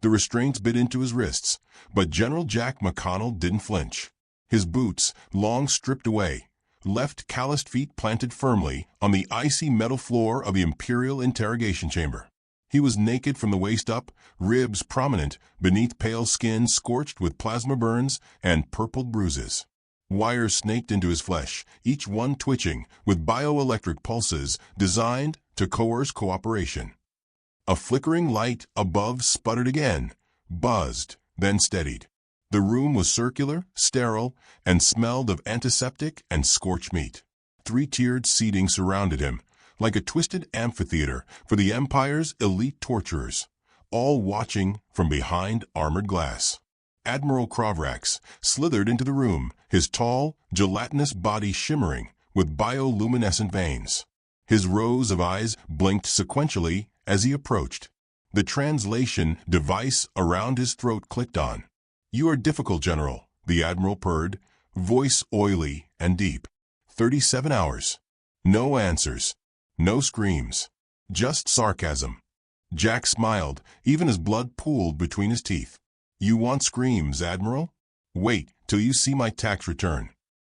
The restraints bit into his wrists, but General Jack McConnell didn't flinch. His boots, long stripped away, left calloused feet planted firmly on the icy metal floor of the Imperial interrogation chamber. He was naked from the waist up, ribs prominent beneath pale skin scorched with plasma burns and purpled bruises. Wires snaked into his flesh, each one twitching with bioelectric pulses designed to coerce cooperation. A flickering light above sputtered again, buzzed, then steadied. The room was circular, sterile, and smelled of antiseptic and scorched meat. Three-tiered seating surrounded him, like a twisted amphitheater for the Empire's elite torturers, all watching from behind armored glass. Admiral Krovrax slithered into the room, his tall, gelatinous body shimmering with bioluminescent veins. His rows of eyes blinked sequentially as he approached. The translation device around his throat clicked on. "You are difficult, General," the Admiral purred, voice oily and deep. 37 hours. No answers. No screams. Just sarcasm. Jack smiled, even as blood pooled between his teeth. "You want screams, Admiral? Wait till you see my tax return."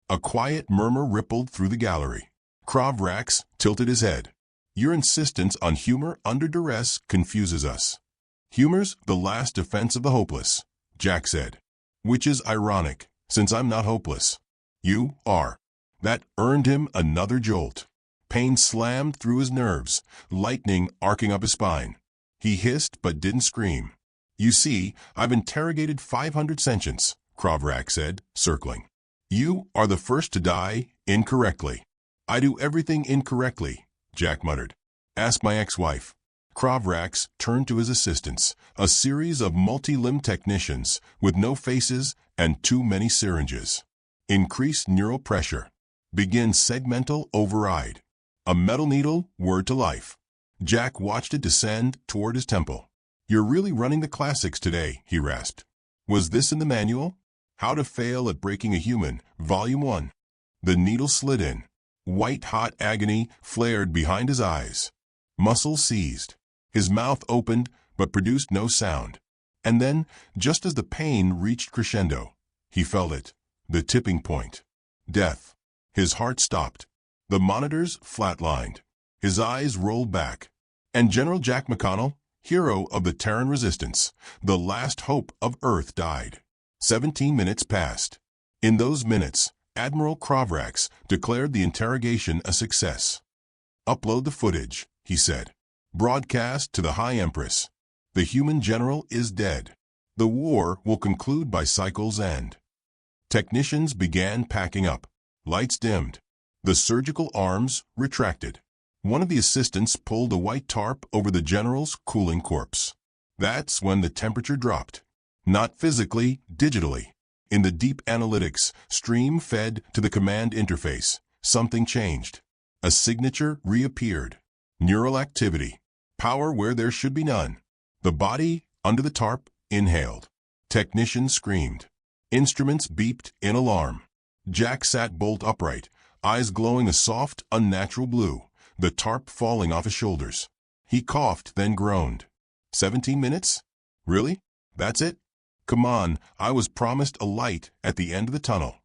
A quiet murmur rippled through the gallery. Krovrax tilted his head. "Your insistence on humor under duress confuses us." "Humor's the last defense of the hopeless," Jack said. "Which is ironic, since I'm not hopeless. You are." That earned him another jolt. Pain slammed through his nerves, lightning arcing up his spine. He hissed but didn't scream. "You see, I've interrogated 500 sentients," Krovrax said, circling. "You are the first to die incorrectly." "I do everything incorrectly," Jack muttered. "Ask my ex-wife." Krovrax turned to his assistants, a series of multi-limbed technicians with no faces and too many syringes. "Increase neural pressure. Begin segmental override." A metal needle whirred to life. Jack watched it descend toward his temple. "You're really running the classics today," he rasped. "Was this in the manual? How to Fail at Breaking a Human, Volume 1. The needle slid in. White-hot agony flared behind his eyes. Muscles seized. His mouth opened but produced no sound. And then, just as the pain reached crescendo, he felt it, the tipping point. Death. His heart stopped. The monitors flatlined. His eyes rolled back. And General Jack McConnell, hero of the Terran resistance, the last hope of Earth, died. 17 minutes passed. In those minutes, Admiral Krovrax declared the interrogation a success. "Upload the footage," he said. "Broadcast to the High Empress. The human general is dead. The war will conclude by cycle's end." Technicians began packing up. Lights dimmed. The surgical arms retracted. One of the assistants pulled a white tarp over the general's cooling corpse. That's when the temperature dropped. Not physically, digitally. In the deep analytics, stream fed to the command interface, something changed. A signature reappeared. Neural activity. Power where there should be none. The body, under the tarp, inhaled. Technicians screamed. Instruments beeped in alarm. Jack sat bolt upright, eyes glowing a soft, unnatural blue, the tarp falling off his shoulders. He coughed, then groaned. 17 minutes? Really? That's it? Come on, I was promised a light at the end of the tunnel.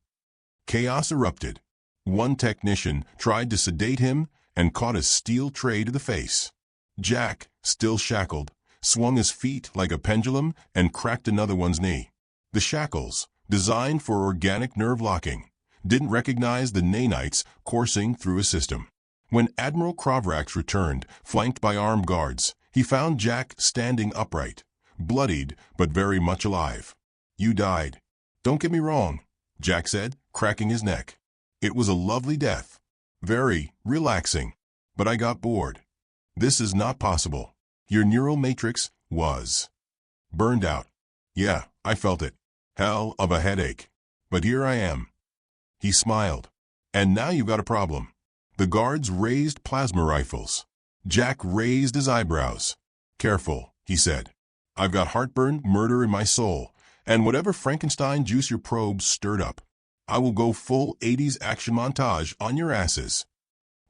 Chaos erupted. One technician tried to sedate him and caught a steel tray to the face. Jack, still shackled, swung his feet like a pendulum and cracked another one's knee. The shackles, designed for organic nerve locking, didn't recognize the nanites coursing through his system. When Admiral Krovrax returned, flanked by armed guards, he found Jack standing upright, bloodied but very much alive. "You died. Don't get me wrong," Jack said, cracking his neck. "It was a lovely death. Very relaxing. But I got bored. This is not possible. Your neural matrix was burned out." "Yeah, I felt it. Hell of a headache. But here I am." He smiled. "And now you've got a problem." The guards raised plasma rifles. Jack raised his eyebrows. "Careful," he said. "I've got heartburn, murder in my soul, and whatever Frankenstein juice your probes stirred up. I will go full 80s action montage on your asses."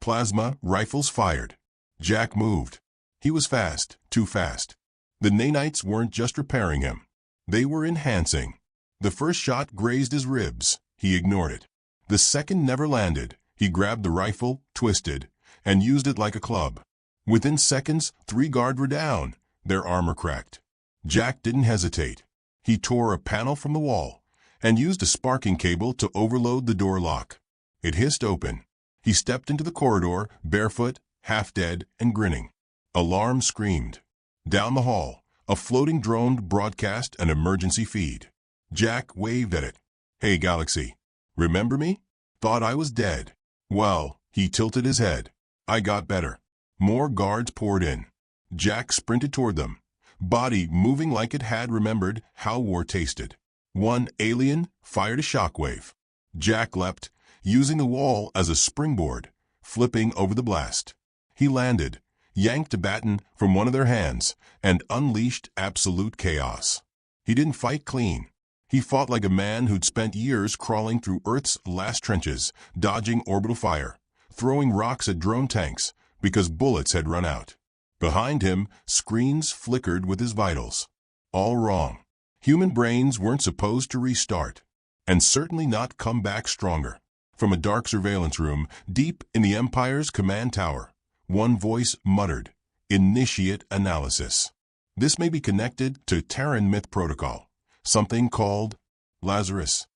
Plasma rifles fired. Jack moved. He was fast, too fast. The nanites weren't just repairing him. They were enhancing. The first shot grazed his ribs. He ignored it. The second never landed. He grabbed the rifle, twisted, and used it like a club. Within seconds, 3 guards were down, their armor cracked. Jack didn't hesitate. He tore a panel from the wall and used a sparking cable to overload the door lock. It hissed open. He stepped into the corridor, barefoot, half dead, and grinning. Alarm screamed. Down the hall, a floating drone broadcast an emergency feed. Jack waved at it. "Hey, Galaxy. Remember me? Thought I was dead." "Well," he tilted his head. "I got better." More guards poured in. Jack sprinted toward them, body moving like it had remembered how war tasted. One alien fired a shockwave. Jack leapt, using the wall as a springboard, flipping over the blast. He landed, yanked a baton from one of their hands, and unleashed absolute chaos. He didn't fight clean. He fought like a man who'd spent years crawling through Earth's last trenches, dodging orbital fire, throwing rocks at drone tanks because bullets had run out. Behind him, screens flickered with his vitals. All wrong. Human brains weren't supposed to restart, and certainly not come back stronger. From a dark surveillance room, deep in the Empire's command tower, one voice muttered, "Initiate analysis." This may be connected to Terran myth protocol, something called Lazarus.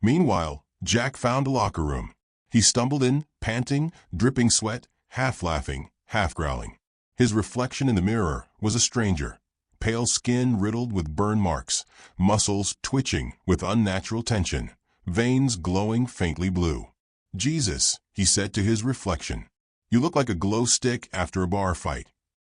Meanwhile, Jack found a locker room. He stumbled in, panting, dripping sweat, half laughing, half growling. His reflection in the mirror was a stranger, pale skin riddled with burn marks, muscles twitching with unnatural tension, veins glowing faintly blue. "Jesus," he said to his reflection, "you look like a glow stick after a bar fight."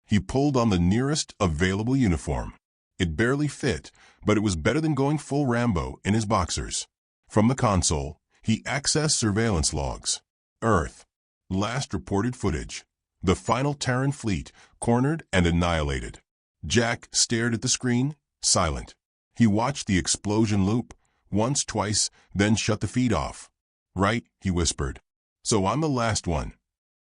He pulled on the nearest available uniform. It barely fit, but it was better than going full Rambo in his boxers. From the console, he accessed surveillance logs. Earth. Last reported footage. The final Terran fleet, cornered and annihilated. Jack stared at the screen, silent. He watched the explosion loop, once, twice, then shut the feed off. "Right," he whispered. "So I'm the last one."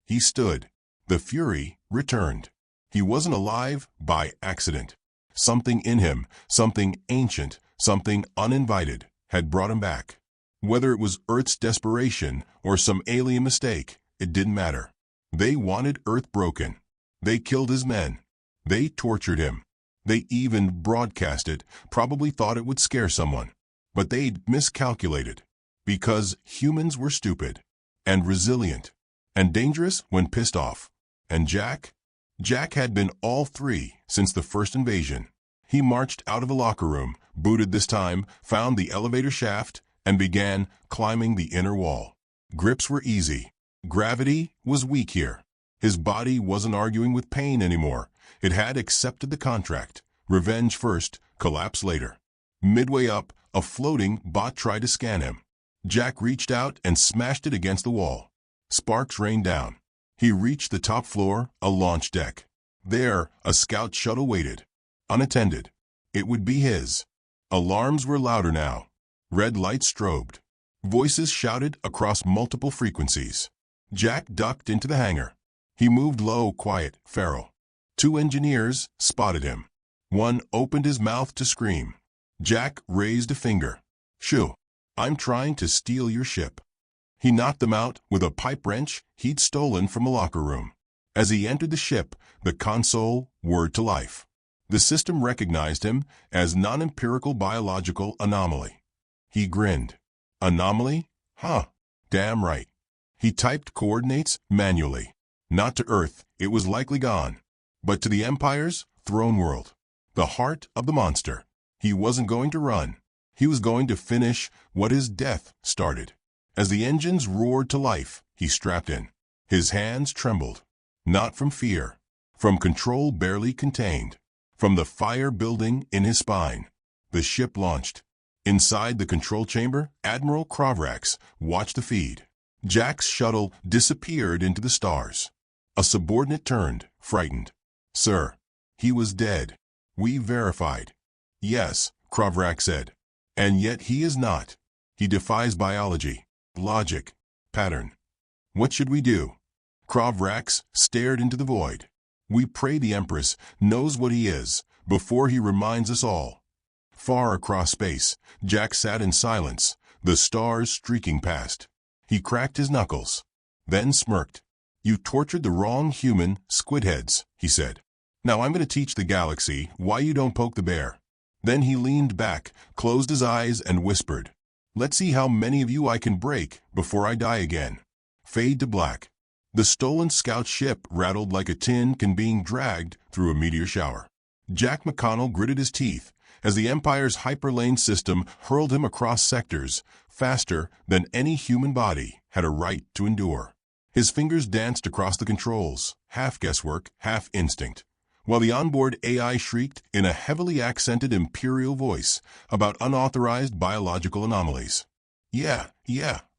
He stood. The fury returned. He wasn't alive by accident. Something in him, something ancient, something uninvited, had brought him back. Whether it was Earth's desperation or some alien mistake, it didn't matter. They wanted Earth broken. They killed his men. They tortured him. They even broadcast it, probably thought it would scare someone. But they'd miscalculated. Because humans were stupid, and resilient, and dangerous when pissed off. And Jack had been all three since the first invasion. He marched out of a locker room, booted this time, found the elevator shaft, and began climbing the inner wall. Grips were easy. Gravity was weak here. His body wasn't arguing with pain anymore. It had accepted the contract. Revenge first, collapse later. Midway up, a floating bot tried to scan him. Jack reached out and smashed it against the wall. Sparks rained down. He reached the top floor, a launch deck. There, a scout shuttle waited. Unattended. It would be his. Alarms were louder now. Red lights strobed. Voices shouted across multiple frequencies. Jack ducked into the hangar. He moved low, quiet, feral. 2 engineers spotted him. One opened his mouth to scream. Jack raised a finger. "Shoo, I'm trying to steal your ship." He knocked them out with a pipe wrench he'd stolen from a locker room. As he entered the ship, the console whirred to life. The system recognized him as non-empirical biological anomaly. He grinned. "Anomaly? Huh. Damn right." He typed coordinates manually. Not to Earth, it was likely gone. But to the Empire's throne world. The heart of the monster. He wasn't going to run. He was going to finish what his death started. As the engines roared to life, he strapped in. His hands trembled. Not from fear. From control barely contained. From the fire building in his spine. The ship launched. Inside the control chamber, Admiral Krovrax watched the feed. Jack's shuttle disappeared into the stars. A subordinate turned, frightened. "Sir." He was dead. "We verified." "Yes," Krovrax said. "And yet he is not. He defies biology, logic, pattern. What should we do?" Krovrax stared into the void. "We pray the Empress knows what he is, before he reminds us all. Far across space, Jack sat in silence, the stars streaking past. He cracked his knuckles, then smirked. "You tortured the wrong human, squidheads," he said. "Now I'm going to teach the galaxy why you don't poke the bear." Then he leaned back, closed his eyes, and whispered, "Let's see how many of you I can break before I die again." Fade to black. The stolen scout ship rattled like a tin can being dragged through a meteor shower. Jack McConnell gritted his teeth as the Empire's hyperlane system hurled him across sectors faster than any human body had a right to endure. His fingers danced across the controls, half guesswork, half instinct, while the onboard AI shrieked in a heavily accented imperial voice about unauthorized biological anomalies. Yeah,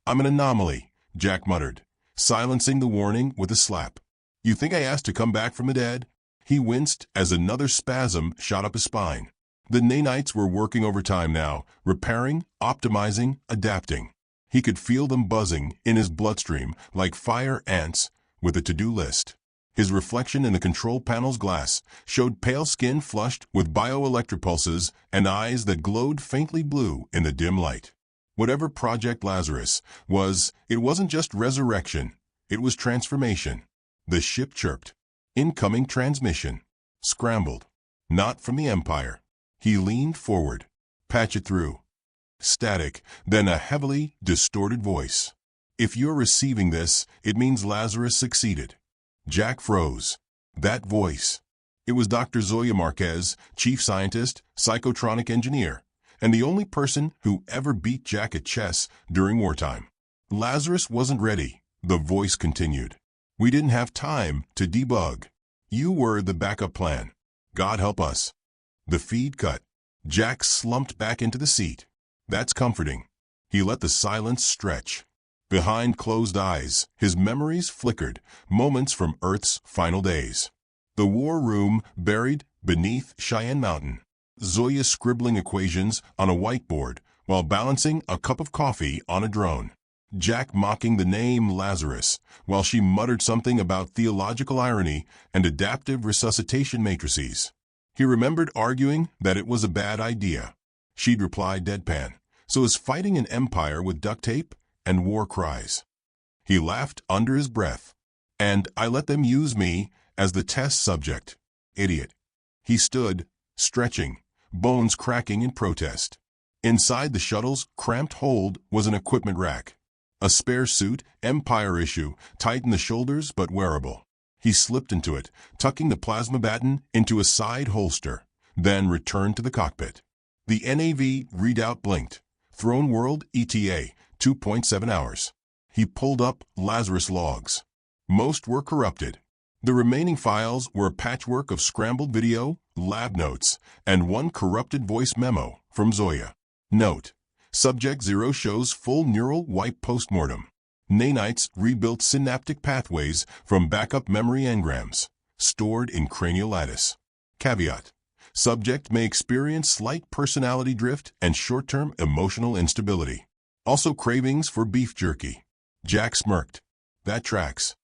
I'm an anomaly," Jack muttered, silencing the warning with a slap. "You think I asked to come back from the dead?" He winced as another spasm shot up his spine. The nanites were working overtime now, repairing, optimizing, adapting. He could feel them buzzing in his bloodstream like fire ants with a to-do list. His reflection in the control panel's glass showed pale skin flushed with bioelectric pulses and eyes that glowed faintly blue in the dim light. Whatever Project Lazarus was, it wasn't just resurrection, it was transformation. The ship chirped. Incoming transmission. Scrambled. Not from the Empire. He leaned forward. Patch it through. Static, then a heavily distorted voice. "If you're receiving this, it means Lazarus succeeded." Jack froze. That voice. It was Dr. Zoya Marquez, chief scientist, psychotronic engineer, and the only person who ever beat Jack at chess during wartime. "Lazarus wasn't ready," the voice continued. "We didn't have time to debug. You were the backup plan. God help us." The feed cut. Jack slumped back into the seat. That's comforting. He let the silence stretch. Behind closed eyes, his memories flickered, moments from Earth's final days. The war room buried beneath Cheyenne Mountain. Zoya scribbling equations on a whiteboard while balancing a cup of coffee on a drone. Jack mocking the name Lazarus while she muttered something about theological irony and adaptive resuscitation matrices. He remembered arguing that it was a bad idea. She'd replied deadpan, "So is fighting an empire with duct tape and war cries." He laughed under his breath. "And I let them use me as the test subject. Idiot." He stood, stretching, bones cracking in protest. Inside the shuttle's cramped hold was an equipment rack. A spare suit, Empire issue, tight in the shoulders but wearable. He slipped into it, tucking the plasma baton into a side holster, then returned to the cockpit. The NAV readout blinked. Throne World ETA, 2.7 hours. He pulled up Lazarus logs. Most were corrupted. The remaining files were a patchwork of scrambled video, lab notes, and one corrupted voice memo from Zoya. Note: Subject 0 shows full neural wipe postmortem. Nanites rebuilt synaptic pathways from backup memory engrams, stored in cranial lattice. Caveat: Subject may experience slight personality drift and short-term emotional instability. Also cravings for beef jerky. Jack smirked. That tracks.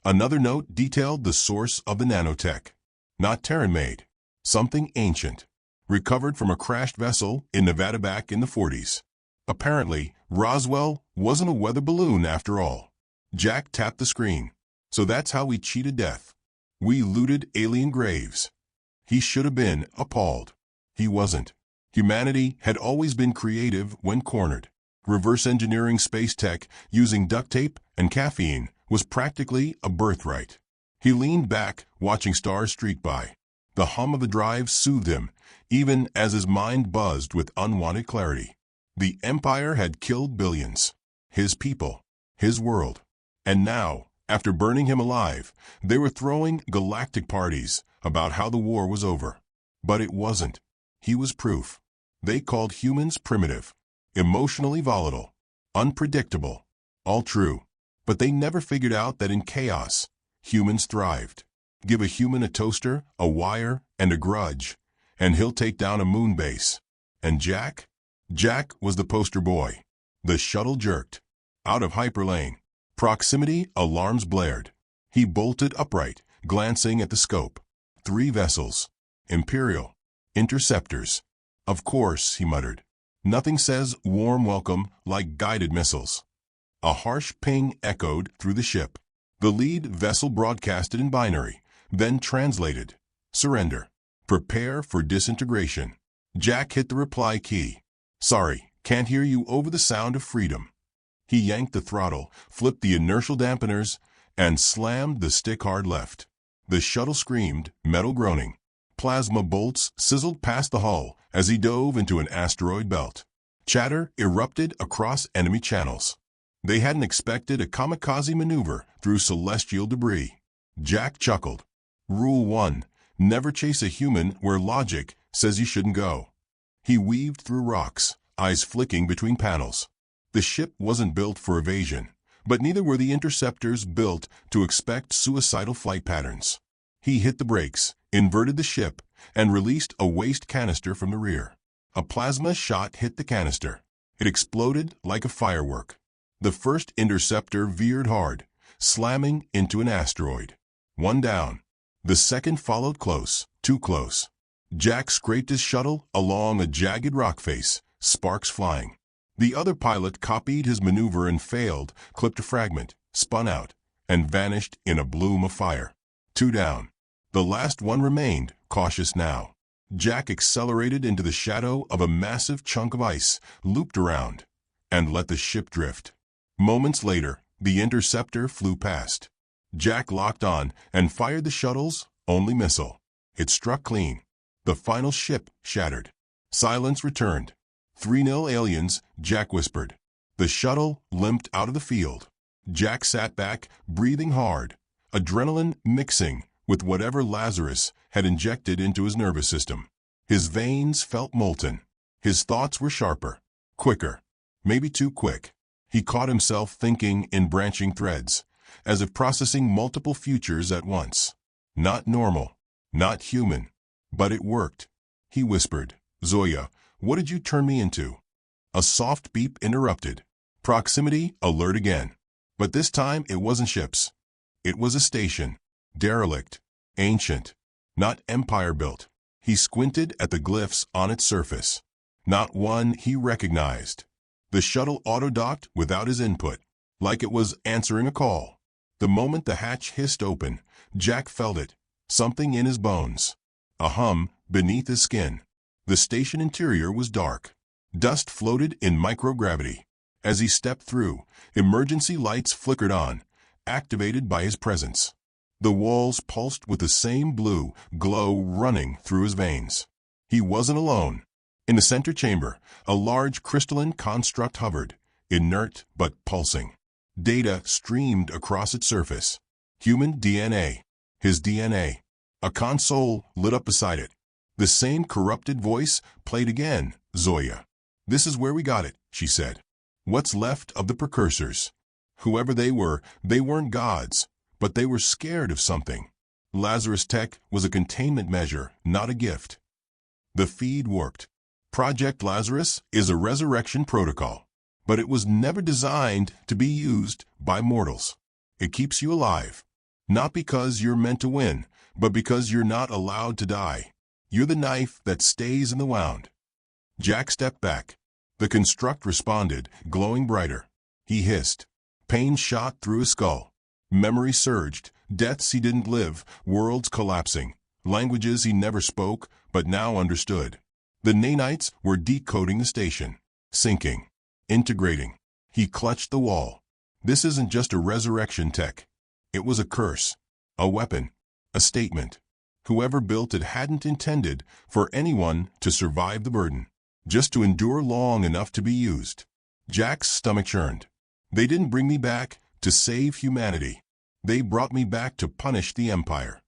Another note detailed the source of the nanotech. Not Terran-made. Something ancient. Recovered from a crashed vessel in Nevada back in the 40s. Apparently, Roswell wasn't a weather balloon after all. Jack tapped the screen. So that's how we cheated death. We looted alien graves. He should have been appalled. He wasn't. Humanity had always been creative when cornered. Reverse engineering space tech using duct tape and caffeine was practically a birthright. He leaned back, watching stars streak by. The hum of the drive soothed him, even as his mind buzzed with unwanted clarity. The Empire had killed billions. His people. His world. And now, after burning him alive, they were throwing galactic parties about how the war was over. But it wasn't. He was proof. They called humans primitive, emotionally volatile, unpredictable. All true. But they never figured out that in chaos, humans thrived. Give a human a toaster, a wire, and a grudge, and he'll take down a moon base. And Jack? Jack was the poster boy. The shuttle jerked. Out of hyperlane. Proximity alarms blared. He bolted upright, glancing at the scope. 3 vessels. Imperial. Interceptors. Of course, he muttered. Nothing says warm welcome like guided missiles. A harsh ping echoed through the ship. The lead vessel broadcasted in binary, then translated. Surrender. Prepare for disintegration. Jack hit the reply key. Sorry, can't hear you over the sound of freedom. He yanked the throttle, flipped the inertial dampeners, and slammed the stick hard left. The shuttle screamed, metal groaning. Plasma bolts sizzled past the hull as he dove into an asteroid belt. Chatter erupted across enemy channels. They hadn't expected a kamikaze maneuver through celestial debris. Jack chuckled. Rule 1. Never chase a human where logic says you shouldn't go. He weaved through rocks, eyes flicking between panels. The ship wasn't built for evasion, but neither were the interceptors built to expect suicidal flight patterns. He hit the brakes, inverted the ship, and released a waste canister from the rear. A plasma shot hit the canister. It exploded like a firework. The first interceptor veered hard, slamming into an asteroid. One down. The second followed close, too close. Jack scraped his shuttle along a jagged rock face, sparks flying. The other pilot copied his maneuver and failed, clipped a fragment, spun out, and vanished in a bloom of fire. Two down. The last one remained, cautious now. Jack accelerated into the shadow of a massive chunk of ice, looped around, and let the ship drift. Moments later, the interceptor flew past. Jack locked on and fired the shuttle's only missile. It struck clean. The final ship shattered. Silence returned. 3-0 aliens, Jack whispered. The shuttle limped out of the field. Jack sat back, breathing hard, adrenaline mixing with whatever Lazarus had injected into his nervous system. His veins felt molten. His thoughts were sharper, quicker, maybe too quick. He caught himself thinking in branching threads, as if processing multiple futures at once. Not normal, not human, but it worked. He whispered, Zoya, what did you turn me into? A soft beep interrupted. Proximity alert again. But this time it wasn't ships. It was a station. Derelict. Ancient. Not empire-built. He squinted at the glyphs on its surface. Not one he recognized. The shuttle auto-docked without his input, like it was answering a call. The moment the hatch hissed open, Jack felt it, something in his bones. A hum beneath his skin. The station interior was dark. Dust floated in microgravity. As he stepped through, emergency lights flickered on, activated by his presence. The walls pulsed with the same blue glow running through his veins. He wasn't alone. In the center chamber, a large crystalline construct hovered, inert but pulsing. Data streamed across its surface. Human DNA. His DNA. A console lit up beside it. The same corrupted voice played again, Zoya. This is where we got it, she said. What's left of the precursors. Whoever they weren't gods, but they were scared of something. Lazarus Tech was a containment measure, not a gift. The feed warped. Project Lazarus is a resurrection protocol, but it was never designed to be used by mortals. It keeps you alive, not because you're meant to win, but because you're not allowed to die. You're the knife that stays in the wound. Jack stepped back. The construct responded, glowing brighter. He hissed. Pain shot through his skull. Memory surged, deaths he didn't live, worlds collapsing, languages he never spoke but now understood. The nanites were decoding the station, syncing, integrating. He clutched the wall. This isn't just a resurrection tech. It was a curse, a weapon, a statement. Whoever built it hadn't intended for anyone to survive the burden, just to endure long enough to be used. Jack's stomach churned. They didn't bring me back to save humanity. They brought me back to punish the Empire.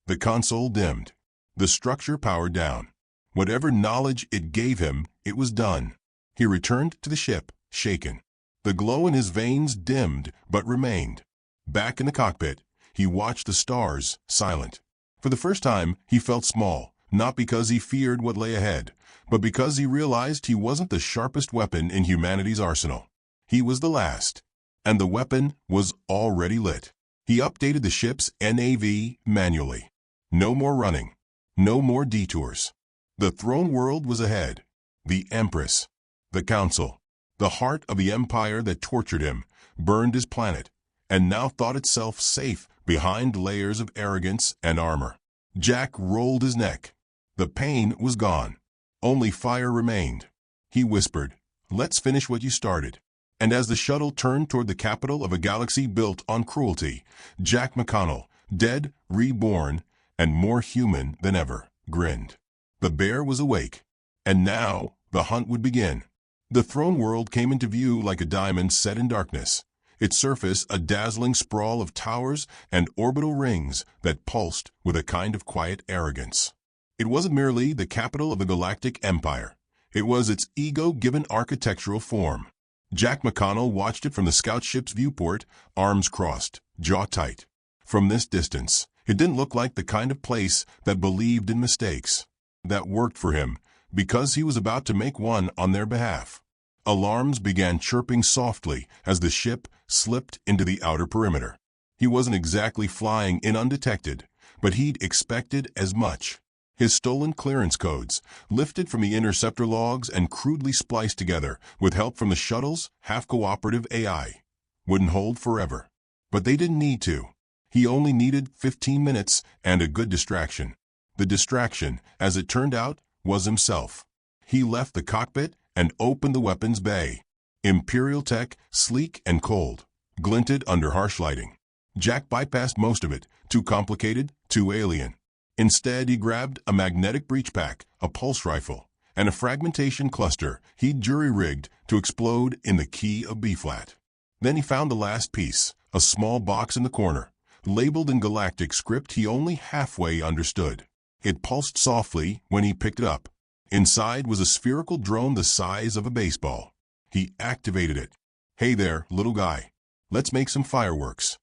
The console dimmed. The structure powered down. Whatever knowledge it gave him, it was done. He returned to the ship, shaken. The glow in his veins dimmed, but remained. Back in the cockpit, he watched the stars, silent. For the first time, he felt small, not because he feared what lay ahead, but because he realized he wasn't the sharpest weapon in humanity's arsenal. He was the last, and the weapon was already lit. He updated the ship's NAV manually. No more running. No more detours. The throne world was ahead. The Empress, the Council, the heart of the empire that tortured him, burned his planet, and now thought itself safe behind layers of arrogance and armor. Jack rolled his neck. The pain was gone. Only fire remained. He whispered, "Let's finish what you started." And as the shuttle turned toward the capital of a galaxy built on cruelty, Jack McConnell, dead, reborn, and more human than ever, grinned. The bear was awake. And now the hunt would begin. The throne world came into view like a diamond set in darkness, its surface a dazzling sprawl of towers and orbital rings that pulsed with a kind of quiet arrogance. It wasn't merely the capital of the Galactic Empire. It was its ego-given architectural form. Jack McConnell watched it from the scout ship's viewport, arms crossed, jaw tight. From this distance, it didn't look like the kind of place that believed in mistakes, that worked for him, because he was about to make one on their behalf. Alarms began chirping softly as the ship slipped into the outer perimeter. He wasn't exactly flying in undetected, but he'd expected as much. His stolen clearance codes, lifted from the interceptor logs and crudely spliced together with help from the shuttle's half-cooperative AI, wouldn't hold forever. But they didn't need to. He only needed 15 minutes and a good distraction. The distraction, as it turned out, was himself. He left the cockpit and opened the weapons bay. Imperial tech, sleek and cold, glinted under harsh lighting. Jack bypassed most of it, too complicated, too alien. Instead, he grabbed a magnetic breach pack, a pulse rifle, and a fragmentation cluster he'd jury-rigged to explode in the key of B-flat. Then he found the last piece, a small box in the corner, labeled in Galactic script he only halfway understood. It pulsed softly when he picked it up. Inside was a spherical drone the size of a baseball. He activated it. "Hey there, little guy. Let's make some fireworks."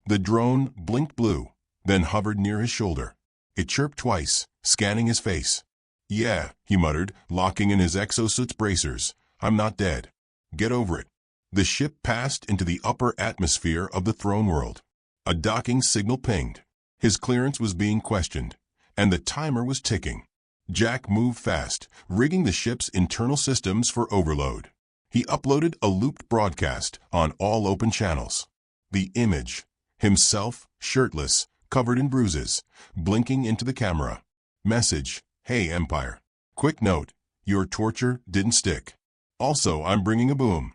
The drone blinked blue, then hovered near his shoulder. It chirped twice, scanning his face. "Yeah," he muttered, locking in his exosuit's bracers. "I'm not dead. Get over it." The ship passed into the upper atmosphere of the throne world. A docking signal pinged. His clearance was being questioned, and the timer was ticking. Jack moved fast, rigging the ship's internal systems for overload. He uploaded a looped broadcast on all open channels. The image, himself, shirtless, covered in bruises, blinking into the camera. Message, "Hey Empire. Quick note, your torture didn't stick. Also, I'm bringing a boom."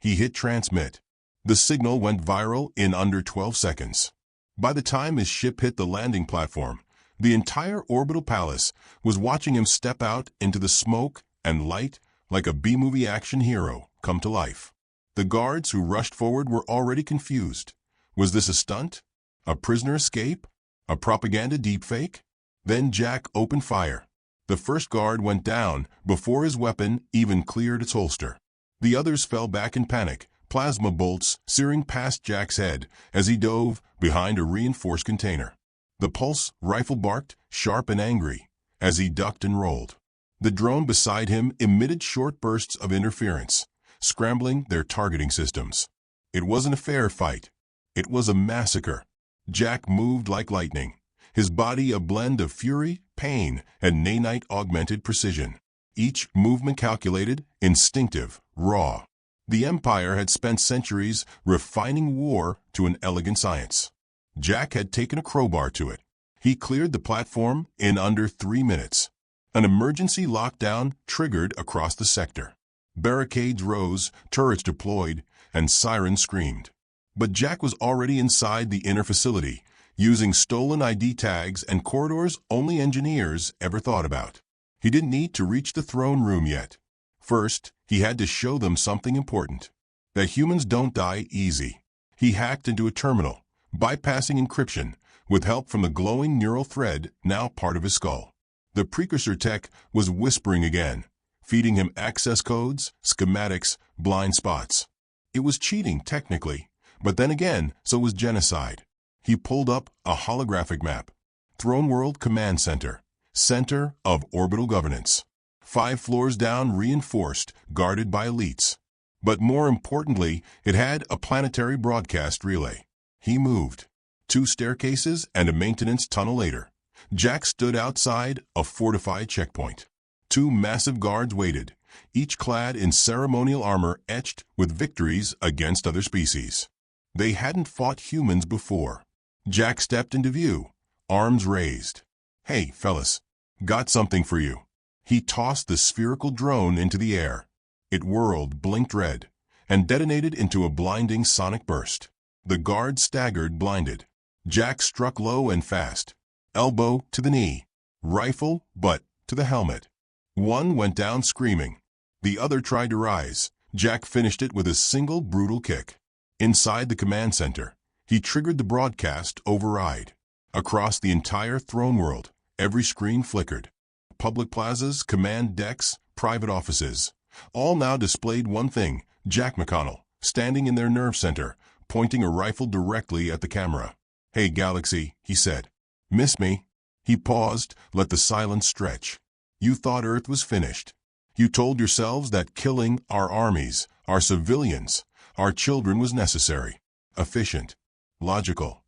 He hit transmit. The signal went viral in under 12 seconds. By the time his ship hit the landing platform, the entire orbital palace was watching him step out into the smoke and light like a B-movie action hero come to life. The guards who rushed forward were already confused. Was this a stunt? A prisoner escape? A propaganda deepfake? Then Jack opened fire. The first guard went down before his weapon even cleared its holster. The others fell back in panic, plasma bolts searing past Jack's head as he dove behind a reinforced container. The pulse rifle barked, sharp and angry, as he ducked and rolled. The drone beside him emitted short bursts of interference, scrambling their targeting systems. It wasn't a fair fight. It was a massacre. Jack moved like lightning, his body a blend of fury, pain, and nanite-augmented precision. Each movement calculated, instinctive, raw. The Empire had spent centuries refining war to an elegant science. Jack had taken a crowbar to it. He cleared the platform in under 3 minutes. An emergency lockdown triggered across the sector. Barricades rose, turrets deployed, and sirens screamed. But Jack was already inside the inner facility, using stolen ID tags and corridors only engineers ever thought about. He didn't need to reach the throne room yet. First, he had to show them something important. That humans don't die easy. He hacked into a terminal, bypassing encryption, with help from the glowing neural thread now part of his skull. The precursor tech was whispering again, feeding him access codes, schematics, blind spots. It was cheating, technically, but then again, so was genocide. He pulled up a holographic map. Throne World Command Center. Center of Orbital Governance. 5 floors down, reinforced, guarded by elites. But more importantly, it had a planetary broadcast relay. He moved. 2 staircases and a maintenance tunnel later. Jack stood outside a fortified checkpoint. Two massive guards waited, each clad in ceremonial armor etched with victories against other species. They hadn't fought humans before. Jack stepped into view, arms raised. "Hey, fellas, got something for you." He tossed the spherical drone into the air. It whirled, blinked red, and detonated into a blinding sonic burst. The guards staggered, blinded. Jack struck low and fast. Elbow to the knee, rifle butt to the helmet. One went down screaming. The other tried to rise. Jack finished it with a single brutal kick. Inside the command center, he triggered the broadcast override. Across the entire throne world, every screen flickered. Public plazas, command decks, private offices, all now displayed one thing: Jack McConnell, standing in their nerve center, pointing a rifle directly at the camera. "Hey, Galaxy," he said. "Miss me?" He paused, let the silence stretch. "You thought Earth was finished. You told yourselves that killing our armies, our civilians, our children was necessary, efficient, logical."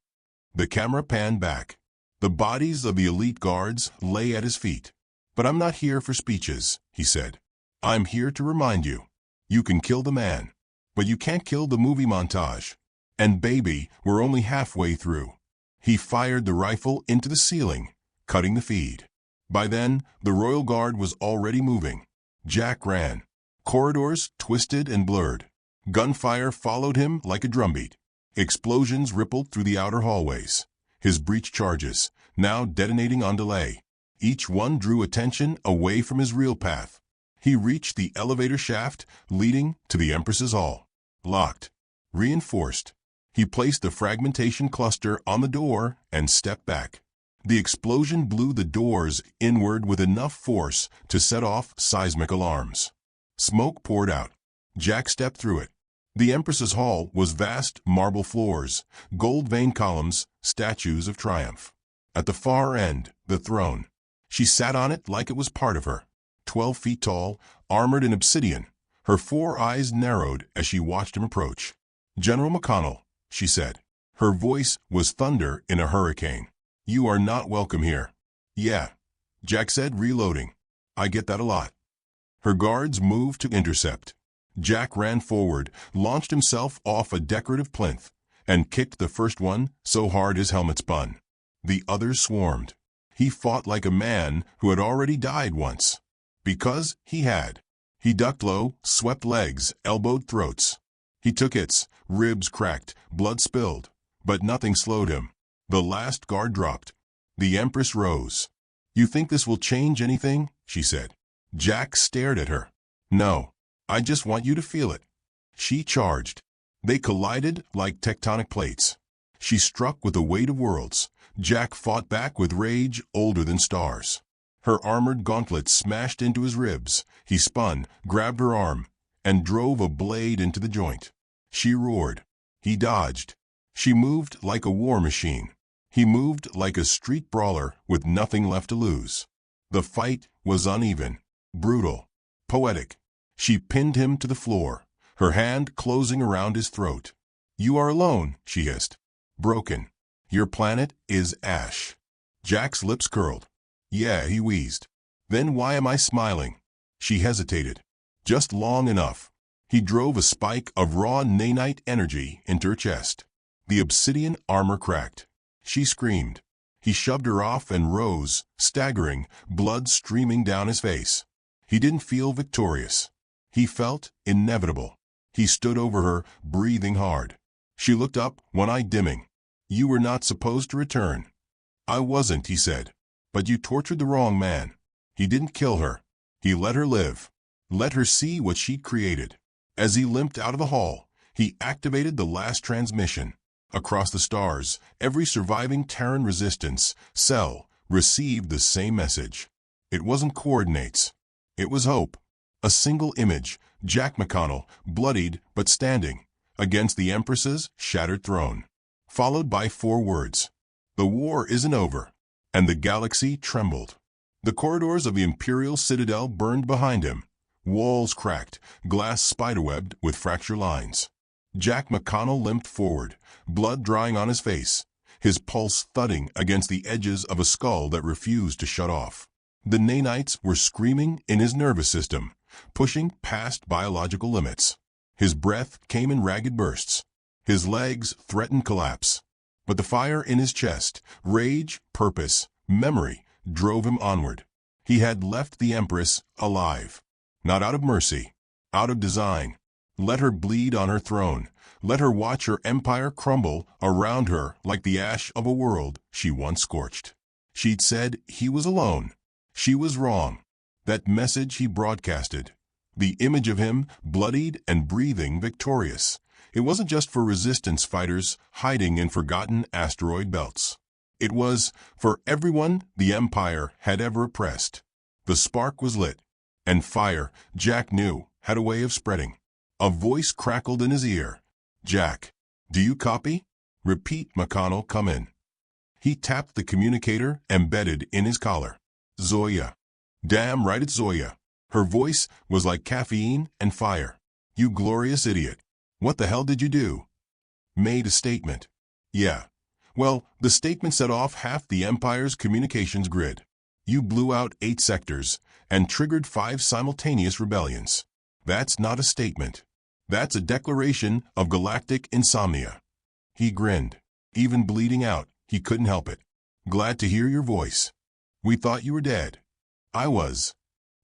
The camera panned back. The bodies of the elite guards lay at his feet. "But I'm not here for speeches," he said. "I'm here to remind you. You can kill the man, but you can't kill the movie montage. And baby, we're only halfway through." He fired the rifle into the ceiling, cutting the feed. By then, the Royal Guard was already moving. Jack ran. Corridors twisted and blurred. Gunfire followed him like a drumbeat. Explosions rippled through the outer hallways. His breech charges, now detonating on delay. Each one drew attention away from his real path. He reached the elevator shaft leading to the Empress's hall. Locked. Reinforced. He placed the fragmentation cluster on the door and stepped back. The explosion blew the doors inward with enough force to set off seismic alarms. Smoke poured out. Jack stepped through it. The Empress's hall was vast marble floors, gold-veined columns, statues of triumph. At the far end, the throne. She sat on it like it was part of her. 12 feet tall, armored in obsidian. Her 4 eyes narrowed as she watched him approach. "General McConnell," she said. Her voice was thunder in a hurricane. "You are not welcome here." "Yeah," Jack said, reloading. "I get that a lot." Her guards moved to intercept. Jack ran forward, launched himself off a decorative plinth, and kicked the first one so hard his helmet spun. The others swarmed. He fought like a man who had already died once. Because he had. He ducked low, swept legs, elbowed throats. He took hits, ribs cracked, blood spilled. But nothing slowed him. The last guard dropped. The Empress rose. "You think this will change anything?" she said. Jack stared at her. "No. I just want you to feel it." She charged. They collided like tectonic plates. She struck with the weight of worlds. Jack fought back with rage older than stars. Her armored gauntlet smashed into his ribs. He spun, grabbed her arm, and drove a blade into the joint. She roared. He dodged. She moved like a war machine. He moved like a street brawler with nothing left to lose. The fight was uneven, brutal, poetic. She pinned him to the floor, her hand closing around his throat. "You are alone," she hissed. "Broken. Your planet is ash." Jack's lips curled. "Yeah," he wheezed. "Then why am I smiling?" She hesitated. Just long enough. He drove a spike of raw nanite energy into her chest. The obsidian armor cracked. She screamed. He shoved her off and rose, staggering, blood streaming down his face. He didn't feel victorious. He felt inevitable. He stood over her, breathing hard. She looked up, one eye dimming. "You were not supposed to return." "I wasn't," he said. "But you tortured the wrong man." He didn't kill her. He let her live. Let her see what she'd created. As he limped out of the hall, he activated the last transmission. Across the stars, every surviving Terran resistance cell received the same message. It wasn't coordinates. It was hope. A single image, Jack McConnell, bloodied but standing, against the Empress's shattered throne. Followed by 4 words. "The war isn't over." And the galaxy trembled. The corridors of the Imperial Citadel burned behind him. Walls cracked, glass spiderwebbed with fracture lines. Jack McConnell limped forward, blood drying on his face. his pulse thudding against the edges of a skull that refused to shut off. The nanites were screaming in his nervous system, pushing past biological limits. His breath came in ragged bursts. His legs threatened collapse. But the fire in his chest, rage, purpose, memory, drove him onward. He had left the Empress alive. Not out of mercy, out of design. Let her bleed on her throne. Let her watch her empire crumble around her like the ash of a world she once scorched. She'd said he was alone. She was wrong. That message he broadcasted. The image of him, bloodied and breathing victorious. It wasn't just for resistance fighters hiding in forgotten asteroid belts. It was for everyone the Empire had ever oppressed. The spark was lit, and fire, Jack knew, had a way of spreading. A voice crackled in his ear. "Jack, do you copy? Repeat, McConnell, come in." He tapped the communicator embedded in his collar. "Zoya." "Damn right it's Zoya." Her voice was like caffeine and fire. "You glorious idiot. What the hell did you do?" "Made a statement." "Yeah. Well, the statement set off half the Empire's communications grid. You blew out 8 sectors and triggered 5 simultaneous rebellions. That's not a statement. That's a declaration of galactic insomnia." He grinned. Even bleeding out, he couldn't help it. "Glad to hear your voice. We thought you were dead." "I was."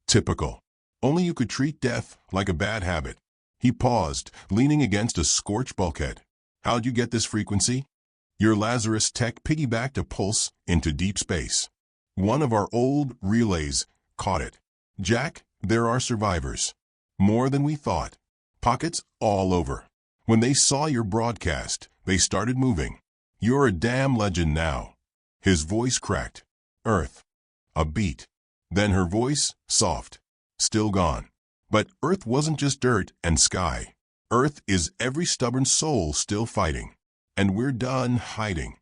"Typical. Only you could treat death like a bad habit." He paused, leaning against a scorched bulkhead. "How'd you get this frequency?" "Your Lazarus tech piggybacked a pulse into deep space. One of our old relays caught it. Jack, there are survivors. More than we thought. Pockets all over. When they saw your broadcast, they started moving. You're a damn legend now." His voice cracked. "Earth." A beat. Then her voice, soft. "Still gone." But Earth wasn't just dirt and sky. Earth is every stubborn soul still fighting. And we're done hiding.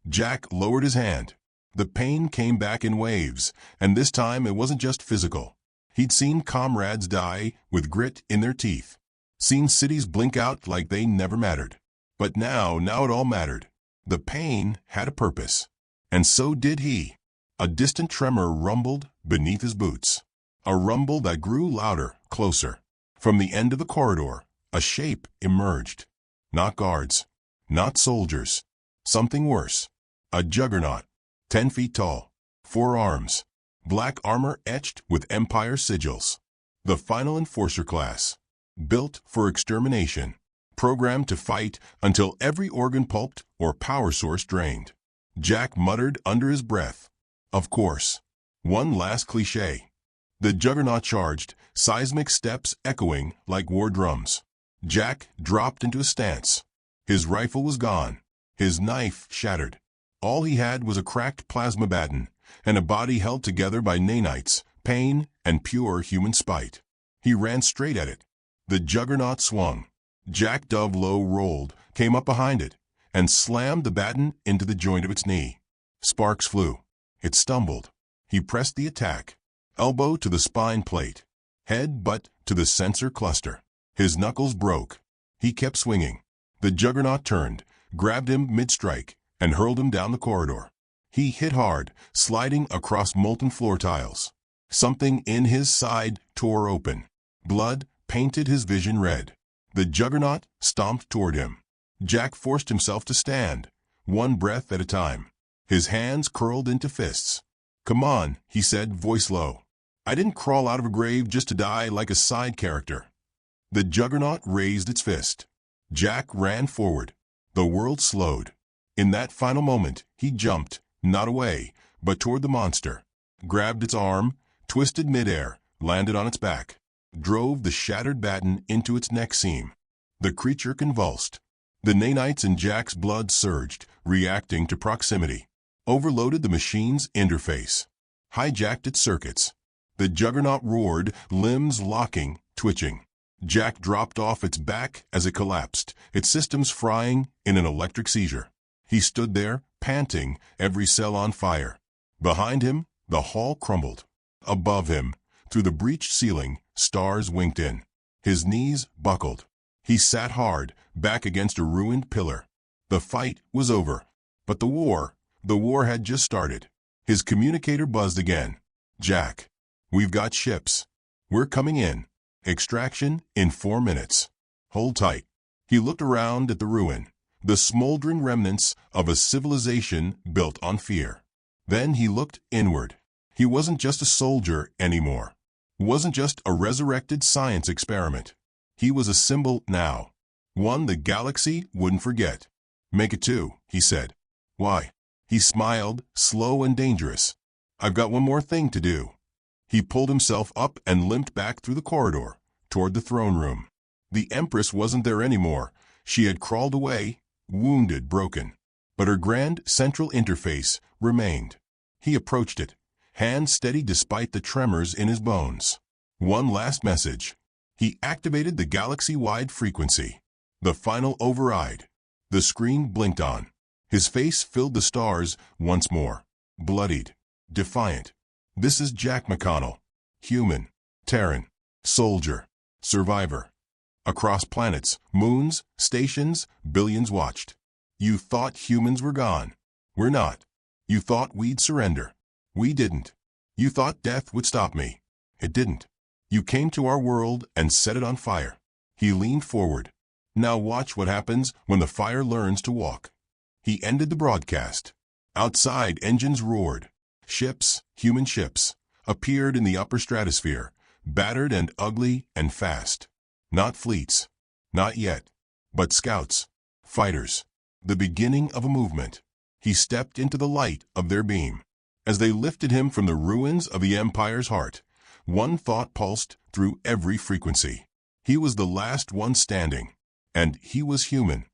Jack lowered his hand. The pain came back in waves, and this time it wasn't just physical. He'd seen comrades die with grit in their teeth. Seen cities blink out like they never mattered. But now it all mattered. The pain had a purpose. And so did he. A distant tremor rumbled beneath his boots. A rumble that grew louder, closer. From the end of the corridor, a shape emerged. Not guards. Not soldiers. Something worse. A juggernaut. 10 feet tall. 4 arms. Black armor etched with Empire sigils. The final enforcer class. Built for extermination. Programmed to fight until every organ pulped or power source drained. Jack muttered under his breath. Of course. One last cliché. The juggernaut charged, seismic steps echoing like war drums. Jack dropped into a stance. His rifle was gone. His knife shattered. All he had was a cracked plasma baton and a body held together by nanites, pain, and pure human spite. He ran straight at it. The juggernaut swung. Jack Dove low rolled, came up behind it, and slammed the baton into the joint of its knee. Sparks flew. It stumbled. He pressed the attack. Elbow to the spine plate. Head butt to the sensor cluster. His knuckles broke. He kept swinging. The juggernaut turned, grabbed him mid-strike, and hurled him down the corridor. He hit hard, sliding across molten floor tiles. Something in his side tore open. Blood painted his vision red. The juggernaut stomped toward him. Jack forced himself to stand, one breath at a time. His hands curled into fists. "Come on," he said, voice low. "I didn't crawl out of a grave just to die like a side character." The juggernaut raised its fist. Jack ran forward. The world slowed. In that final moment, he jumped, not away, but toward the monster. Grabbed its arm, twisted midair, landed on its back. Drove the shattered baton into its neck seam. The creature convulsed. The nanites in Jack's blood surged, reacting to proximity. Overloaded the machine's interface. Hijacked its circuits. The juggernaut roared, limbs locking, twitching. Jack dropped off its back as it collapsed, its systems frying in an electric seizure. He stood there, panting, every cell on fire. Behind him, the hall crumbled. Above him, through the breached ceiling, stars winked in. His knees buckled. He sat hard, back against a ruined pillar. The fight was over. But the war had just started. His communicator buzzed again. "Jack, we've got ships. We're coming in. Extraction in 4 minutes. Hold tight." He looked around at the ruin, the smoldering remnants of a civilization built on fear. Then he looked inward. He wasn't just a soldier anymore. Wasn't just a resurrected science experiment. He was a symbol now. One the galaxy wouldn't forget. "Make it 2, he said. "Why?" He smiled, slow and dangerous. "I've got one more thing to do." He pulled himself up and limped back through the corridor, toward the throne room. The Empress wasn't there anymore. She had crawled away, wounded, broken. But her grand central interface remained. He approached it, hand steady despite the tremors in his bones. One last message. He activated the galaxy-wide frequency. The final override. The screen blinked on. His face filled the stars once more. Bloodied. Defiant. "This is Jack McConnell. Human. Terran. Soldier. Survivor. Across planets, moons, stations, billions watched. You thought humans were gone. We're not. You thought we'd surrender. We didn't. You thought death would stop me. It didn't. You came to our world and set it on fire." He leaned forward. "Now watch what happens when the fire learns to walk." He ended the broadcast. Outside, engines roared. Ships, human ships, appeared in the upper stratosphere, battered and ugly and fast. Not fleets. Not yet. But scouts. Fighters. The beginning of a movement. He stepped into the light of their beam. As they lifted him from the ruins of the Empire's heart, one thought pulsed through every frequency. He was the last one standing. And he was human.